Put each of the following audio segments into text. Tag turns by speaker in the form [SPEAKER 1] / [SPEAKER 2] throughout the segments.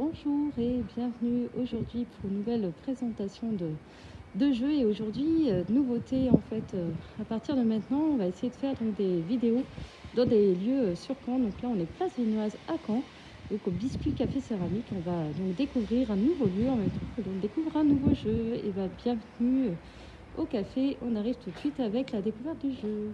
[SPEAKER 1] Bonjour et bienvenue aujourd'hui pour une nouvelle présentation de jeux. Et aujourd'hui, nouveauté en fait, à partir de maintenant, on va essayer de faire donc, des vidéos dans des lieux sur Caen. Donc là, on est place Vinoise à Caen, donc au Biscuit Café Céramique. On va donc découvrir un nouveau lieu en même temps que l'on découvre un nouveau jeu. Et bien, bienvenue au café. On arrive tout de suite avec la découverte du jeu.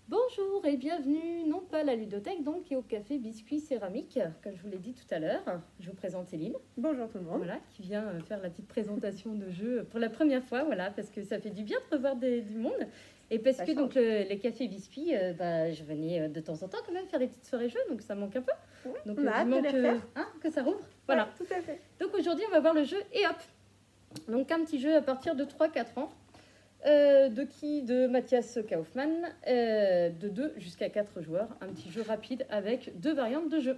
[SPEAKER 1] Bonjour et bienvenue, non pas à la ludothèque donc, et au café Biscuit Céramique, comme je vous l'ai dit tout à l'heure. Je vous présente Céline.
[SPEAKER 2] Bonjour tout le monde.
[SPEAKER 1] Voilà, qui vient faire la petite présentation de jeu pour la première fois, voilà, parce que ça fait du bien de revoir du monde. Et parce que donc les cafés Biscuit, je venais de temps en temps quand même faire des petites soirées jeux, donc ça manque un peu.
[SPEAKER 2] Oui,
[SPEAKER 1] Donc
[SPEAKER 2] on a hâte de les faire.
[SPEAKER 1] Que ça rouvre. Voilà.
[SPEAKER 2] Ouais, tout à fait.
[SPEAKER 1] Donc aujourd'hui, on va voir le jeu et hop. Donc un petit jeu à partir de 3-4 ans. De Mathias Kaufmann, de 2 jusqu'à 4 joueurs. Un petit jeu rapide avec 2 variantes de jeu.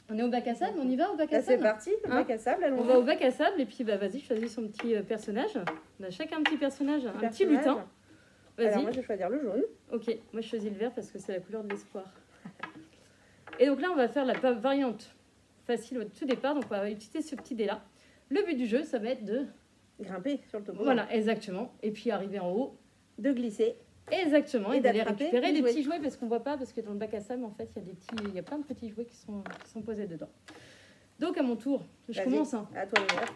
[SPEAKER 1] On est au bac à sable, on y va au bac à sable.
[SPEAKER 2] C'est parti, le bac à sable, allons-y.
[SPEAKER 1] On va au bac à sable et puis vas-y, choisis son petit personnage. On a chacun un petit personnage, un petit lutin.
[SPEAKER 2] Alors
[SPEAKER 1] Vas-y.
[SPEAKER 2] moi je vais choisir le jaune.
[SPEAKER 1] Ok, moi je choisis le vert parce que c'est la couleur de l'espoir. Et donc là, on va faire la variante facile au tout départ. Donc on va utiliser ce petit dé là. Le but du jeu, ça va être de
[SPEAKER 2] Grimper sur le toboggan.
[SPEAKER 1] Voilà, exactement. Et puis arriver en haut.
[SPEAKER 2] De glisser.
[SPEAKER 1] Exactement, et d'aller récupérer des
[SPEAKER 2] jouets.
[SPEAKER 1] petits jouets parce qu'on voit pas, parce que dans le bac à sable, en fait, il y a plein de petits jouets qui sont posés dedans. Donc à mon tour, je commence. Hein,
[SPEAKER 2] à toi le vert.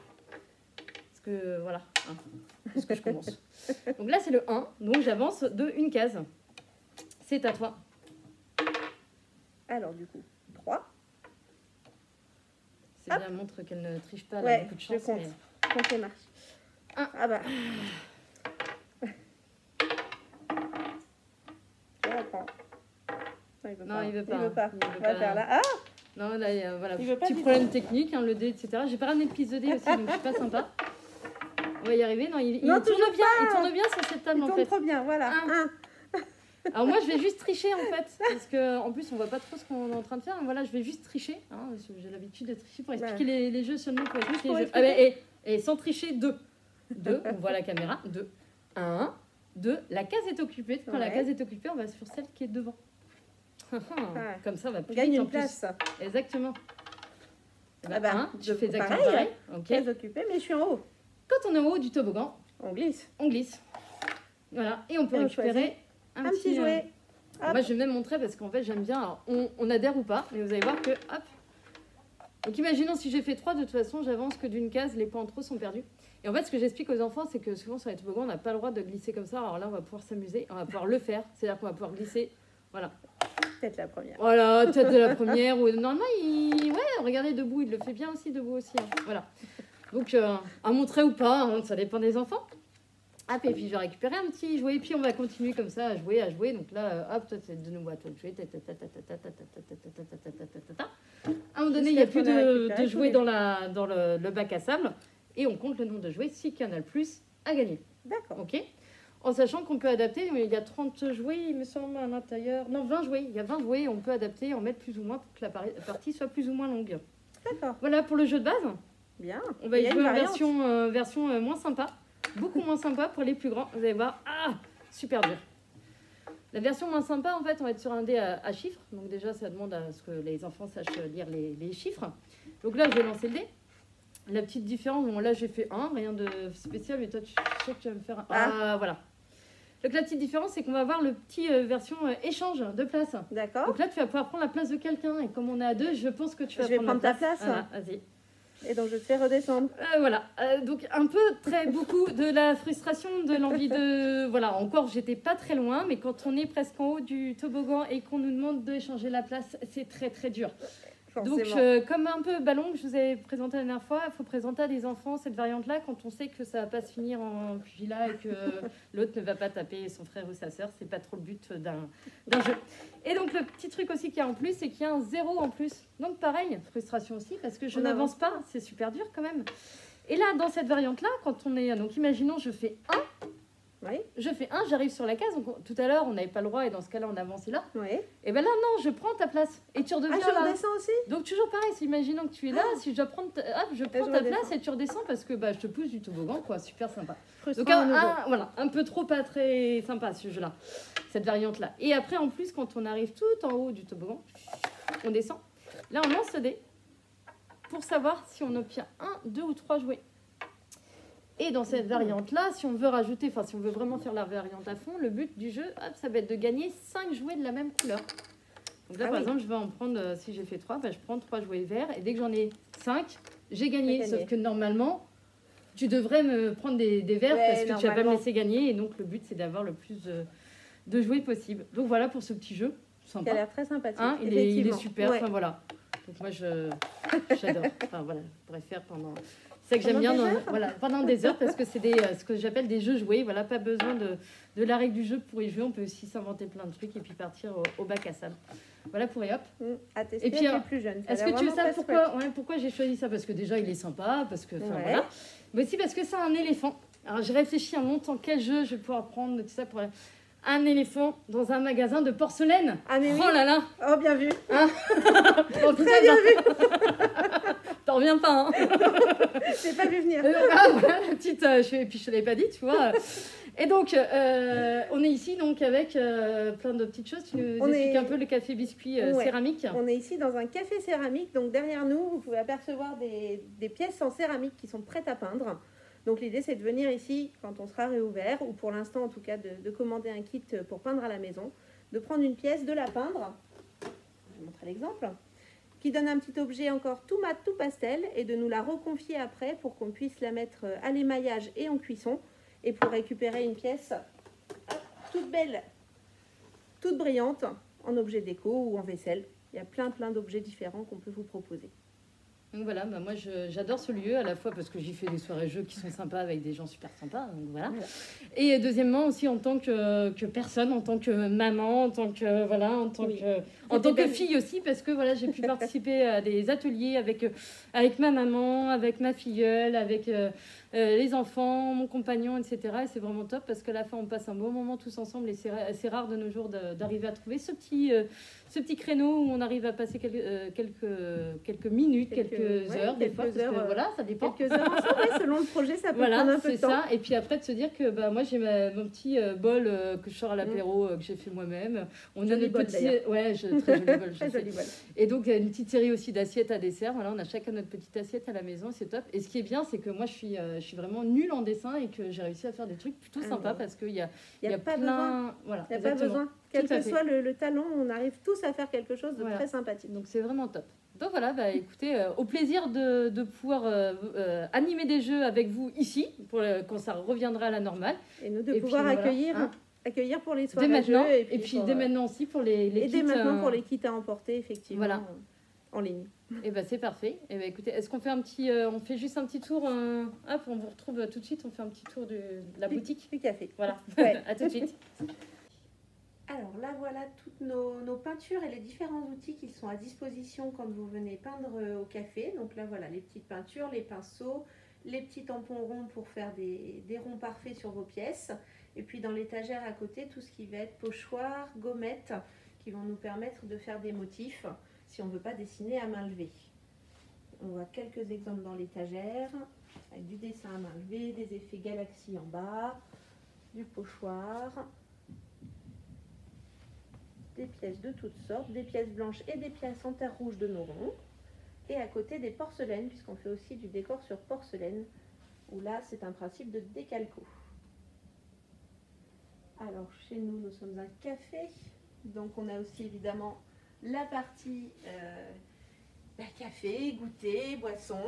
[SPEAKER 1] parce que voilà, parce que je commence. Donc là c'est le 1, donc j'avance de une case. C'est à toi.
[SPEAKER 2] Alors du coup, 3.
[SPEAKER 1] C'est bien, montre qu'elle ne triche pas, elle a
[SPEAKER 2] Ouais,
[SPEAKER 1] beaucoup de chance.
[SPEAKER 2] je compte. Compte les marches.
[SPEAKER 1] 1.
[SPEAKER 2] Ah bah. Je reprends.
[SPEAKER 1] Non, il veut pas.
[SPEAKER 2] Il veut pas.
[SPEAKER 1] Il veut
[SPEAKER 2] On va
[SPEAKER 1] pas.
[SPEAKER 2] faire là. Ah,
[SPEAKER 1] Non, là, il y a, voilà,
[SPEAKER 2] Il veut pas
[SPEAKER 1] petit
[SPEAKER 2] du
[SPEAKER 1] problème technique, hein, le dé, etc. J'ai pas ramené de piste de dé aussi, donc je suis pas sympa. On va y arriver. Non, il
[SPEAKER 2] Non,
[SPEAKER 1] tourne
[SPEAKER 2] toujours
[SPEAKER 1] bien,
[SPEAKER 2] pas.
[SPEAKER 1] il tourne bien sur cette table
[SPEAKER 2] il
[SPEAKER 1] en
[SPEAKER 2] tourne
[SPEAKER 1] fait.
[SPEAKER 2] trop bien, voilà. 1.
[SPEAKER 1] Alors moi je vais juste tricher en fait, parce qu'en plus on voit pas trop ce qu'on est en train de faire. Voilà, je vais juste tricher, hein, j'ai l'habitude de tricher pour expliquer les jeux seulement pour expliquer les jeux. Ah, et sans tricher, 2. 2, on voit la caméra, 2. 1, 2, la case est occupée. Quand la case est occupée, on va sur celle qui est devant. Comme ça on va plus
[SPEAKER 2] gagne
[SPEAKER 1] vite,
[SPEAKER 2] une place.
[SPEAKER 1] Exactement.
[SPEAKER 2] Ah bah,
[SPEAKER 1] 1, je fais exactement
[SPEAKER 2] pareil.
[SPEAKER 1] Ok.
[SPEAKER 2] Case occupée, mais je suis en haut.
[SPEAKER 1] Quand on est en haut du toboggan,
[SPEAKER 2] on glisse.
[SPEAKER 1] On glisse. Voilà, et on peut récupérer un
[SPEAKER 2] petit jouet.
[SPEAKER 1] Moi, je vais même montrer parce qu'en fait, j'aime bien. Alors, on adhère ou pas, mais vous allez voir que, hop. Donc, imaginons si j'ai fait 3, de toute façon, j'avance que d'une case, les points en trop sont perdus. Et en fait, ce que j'explique aux enfants, c'est que souvent sur les toboggans, on n'a pas le droit de glisser comme ça. Alors là, on va pouvoir s'amuser, on va pouvoir le faire. C'est-à-dire qu'on va pouvoir glisser. Voilà.
[SPEAKER 2] Peut-être la première.
[SPEAKER 1] Voilà, tête de la première. Ou normalement, ouais, regardez, debout, il le fait bien aussi, debout aussi. Hein. Voilà. Donc, à montrer ou pas, hein, ça dépend des enfants. Hop, et puis je vais récupérer un petit jouet, et puis on va continuer comme ça à jouer. Donc là, hop, c'est de nouveau à toi de jouer. À un moment donné, il n'y a plus de jouets dans le bac à sable, et on compte le nombre de jouets, si qu'il y en a le plus, à gagner.
[SPEAKER 2] D'accord.
[SPEAKER 1] Ok. En sachant qu'on peut adapter, il y a 30 jouets, il me semble, à l'intérieur. Non, 20 jouets. Il y a 20 jouets, on peut adapter, en mettre plus ou moins pour que la partie soit plus ou moins longue.
[SPEAKER 2] D'accord.
[SPEAKER 1] Voilà pour le jeu de base.
[SPEAKER 2] Bien.
[SPEAKER 1] On va y jouer en version moins sympa. Beaucoup moins sympa pour les plus grands. Vous allez voir, super dur. La version moins sympa, en fait, on va être sur un dé à chiffres. Donc déjà, ça demande à ce que les enfants sachent lire les chiffres. Donc là, je vais lancer le dé. La petite différence, bon, là, j'ai fait 1, rien de spécial, mais toi, tu sais que tu vas me faire un... Ah, voilà. Donc la petite différence, c'est qu'on va avoir le petit version échange de place.
[SPEAKER 2] D'accord.
[SPEAKER 1] Donc là, tu vas pouvoir prendre la place de quelqu'un. Et comme on est à 2, je pense que tu vas prendre
[SPEAKER 2] ta place.
[SPEAKER 1] Voilà, vas-y.
[SPEAKER 2] Et donc je te fais redescendre.
[SPEAKER 1] Voilà, donc un peu, beaucoup de la frustration, de l'envie de... Voilà, encore, j'étais pas très loin, mais quand on est presque en haut du toboggan et qu'on nous demande d'échanger la place, c'est très très dur.
[SPEAKER 2] Forcément.
[SPEAKER 1] Donc, comme un peu ballon que je vous avais présenté la dernière fois, il faut présenter à des enfants cette variante-là quand on sait que ça va pas se finir en pugilat et que l'autre ne va pas taper son frère ou sa sœur. C'est pas trop le but d'un jeu. Et donc, le petit truc aussi qu'il y a en plus, c'est qu'il y a un 0 en plus. Donc, pareil, frustration aussi, parce que je n'avance pas. C'est super dur quand même. Et là, dans cette variante-là, quand on est... Donc, imaginons, je fais 1.
[SPEAKER 2] Oui.
[SPEAKER 1] Je fais 1, j'arrive sur la case. Donc, tout à l'heure, on n'avait pas le droit et dans ce cas-là, on avançait là.
[SPEAKER 2] Oui.
[SPEAKER 1] Et bien là, non, je prends ta place. Et tu redeviens là.
[SPEAKER 2] Je redescends aussi.
[SPEAKER 1] Donc, toujours pareil, c'est imaginons que tu es là. Si je dois prendre je prends ta place et tu redescends parce que je te pousse du toboggan, quoi. Super sympa. Donc, voilà, un peu trop pas très sympa ce jeu-là, cette variante-là. Et après, en plus, quand on arrive tout en haut du toboggan, on descend. Là, on lance le dé. pour savoir si on obtient 1, 2 ou 3 jouets. Et dans cette variante-là, si on veut rajouter, enfin si on veut vraiment faire la variante à fond, le but du jeu, hop, ça va être de gagner 5 jouets de la même couleur. Donc là, par exemple, je vais en prendre, si j'ai fait 3, je prends 3 jouets verts. Et dès que j'en ai 5, j'ai gagné. Sauf que normalement, tu devrais me prendre des verts parce que tu vas pas me laisser gagner. Et donc, le but, c'est d'avoir le plus de jouets possible. Donc voilà pour ce petit jeu. Sympa.
[SPEAKER 2] Il a l'air très sympathique.
[SPEAKER 1] Hein, il est super. Enfin voilà. Donc moi, j'adore. Enfin voilà, je pourrais faire pendant... C'est ça que j'aime bien pendant des heures parce que c'est ce que j'appelle des jeux joués. Voilà, pas besoin de la règle du jeu pour y jouer. On peut aussi s'inventer plein de trucs et puis partir au bac à sable. Voilà pour Hop.
[SPEAKER 2] À tester et puis, les plus jeunes.
[SPEAKER 1] Est-ce que tu sais pourquoi j'ai choisi ça? Parce que déjà, il est sympa. Parce que, voilà. Mais aussi parce que c'est un éléphant. Alors, j'ai réfléchi en longtemps quel jeu je vais pouvoir prendre tout ça pour un éléphant dans un magasin de porcelaine.
[SPEAKER 2] Ah, mais oui.
[SPEAKER 1] Oh là là.
[SPEAKER 2] Oh, bien vu.
[SPEAKER 1] Hein
[SPEAKER 2] Très bien vu.
[SPEAKER 1] T'en reviens pas, hein.
[SPEAKER 2] J'ai pas vu venir.
[SPEAKER 1] Voilà, la petite... puis je te l'avais pas dit, tu vois. Et donc, on est ici donc avec plein de petites choses. Tu nous expliques un peu le café biscuit céramique.
[SPEAKER 2] On est ici dans un café céramique. Donc, derrière nous, vous pouvez apercevoir des pièces en céramique qui sont prêtes à peindre. Donc, l'idée, c'est de venir ici quand on sera réouvert, ou pour l'instant, en tout cas, de commander un kit pour peindre à la maison, de prendre une pièce, de la peindre. Je vais vous montrer l'exemple. Qui donne un petit objet encore tout mat, tout pastel, et de nous la reconfier après pour qu'on puisse la mettre à l'émaillage et en cuisson, et pour récupérer une pièce toute belle, toute brillante, en objet déco ou en vaisselle. Il y a plein d'objets différents qu'on peut vous proposer.
[SPEAKER 1] Donc voilà, moi j'adore ce lieu à la fois parce que j'y fais des soirées jeux qui sont sympas avec des gens super sympas, donc voilà. Et deuxièmement aussi en tant que personne, en tant que maman, en tant que fille aussi, parce que voilà, j'ai pu participer à des ateliers avec ma maman, avec ma filleule, avec les enfants, mon compagnon, etc. Et c'est vraiment top parce qu'à la fin on passe un bon moment tous ensemble et c'est rare de nos jours d'arriver à trouver ce petit créneau où on arrive à passer quelques minutes, quelques heures, des fois, parce que voilà, ça dépend.
[SPEAKER 2] Quelques heures ensemble, selon le projet, ça peut prendre un peu de temps.
[SPEAKER 1] C'est ça, et puis après de se dire que moi j'ai mon petit bol que je sors à l'apéro, que j'ai fait moi-même. On a notre
[SPEAKER 2] bol,
[SPEAKER 1] petit... Ouais, très joli bol,
[SPEAKER 2] très joli bol.
[SPEAKER 1] Et donc il y a une petite série aussi d'assiettes à dessert, voilà, on a chacun notre petite assiette à la maison, c'est top. Et ce qui est bien, c'est que moi je suis vraiment nulle en dessin et que j'ai réussi à faire des trucs plutôt sympas parce qu'il y a
[SPEAKER 2] pas
[SPEAKER 1] plein... Voilà,
[SPEAKER 2] il n'y a pas besoin. Quel que soit le talent, on arrive tous à faire quelque chose de très sympathique.
[SPEAKER 1] Donc c'est vraiment top. Donc voilà, écoutez, au plaisir de pouvoir animer des jeux avec vous ici, quand ça reviendra à la normale.
[SPEAKER 2] Et nous de pouvoir accueillir pour les soirées
[SPEAKER 1] dès maintenant,
[SPEAKER 2] jeux.
[SPEAKER 1] Et puis dès maintenant aussi pour les kits.
[SPEAKER 2] Et dès maintenant pour les kits à emporter, effectivement, en ligne.
[SPEAKER 1] Et c'est parfait. Et écoutez, est-ce qu'on fait on fait juste un petit tour, hop, on vous retrouve tout de suite, on fait un petit tour de la boutique.
[SPEAKER 2] Du café.
[SPEAKER 1] Voilà, à tout de suite.
[SPEAKER 2] Alors là, voilà toutes nos peintures et les différents outils qui sont à disposition quand vous venez peindre au café. Donc là, voilà, les petites peintures, les pinceaux, les petits tampons ronds pour faire des ronds parfaits sur vos pièces. Et puis dans l'étagère à côté, tout ce qui va être pochoirs, gommettes, qui vont nous permettre de faire des motifs si on ne veut pas dessiner à main levée. On voit quelques exemples dans l'étagère, avec du dessin à main levée, des effets galaxies en bas, du pochoir, des pièces de toutes sortes, des pièces blanches et des pièces en terre rouge de nos ronds. Et à côté des porcelaines, puisqu'on fait aussi du décor sur porcelaine, où là c'est un principe de décalco. Alors chez nous, nous sommes un café, donc on a aussi évidemment la partie café, goûter, boisson,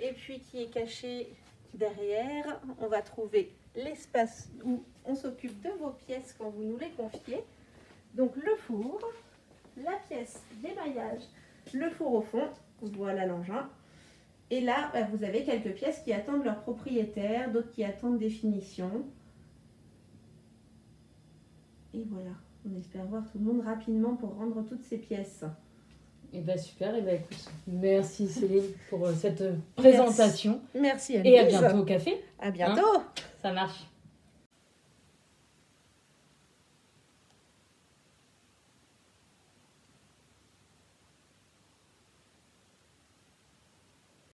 [SPEAKER 2] et puis qui est cachée derrière, on va trouver l'espace où on s'occupe de vos pièces quand vous nous les confiez. Donc le four, la pièce d'émaillage, le four au fond, voilà l'engin. Et là, vous avez quelques pièces qui attendent leur propriétaire, d'autres qui attendent des finitions. Et voilà, on espère voir tout le monde rapidement pour rendre toutes ces pièces.
[SPEAKER 1] Et super, écoute, merci Céline pour cette présentation.
[SPEAKER 2] Merci
[SPEAKER 1] Annelise. Et à bientôt au café.
[SPEAKER 2] À bientôt.
[SPEAKER 1] Ça marche.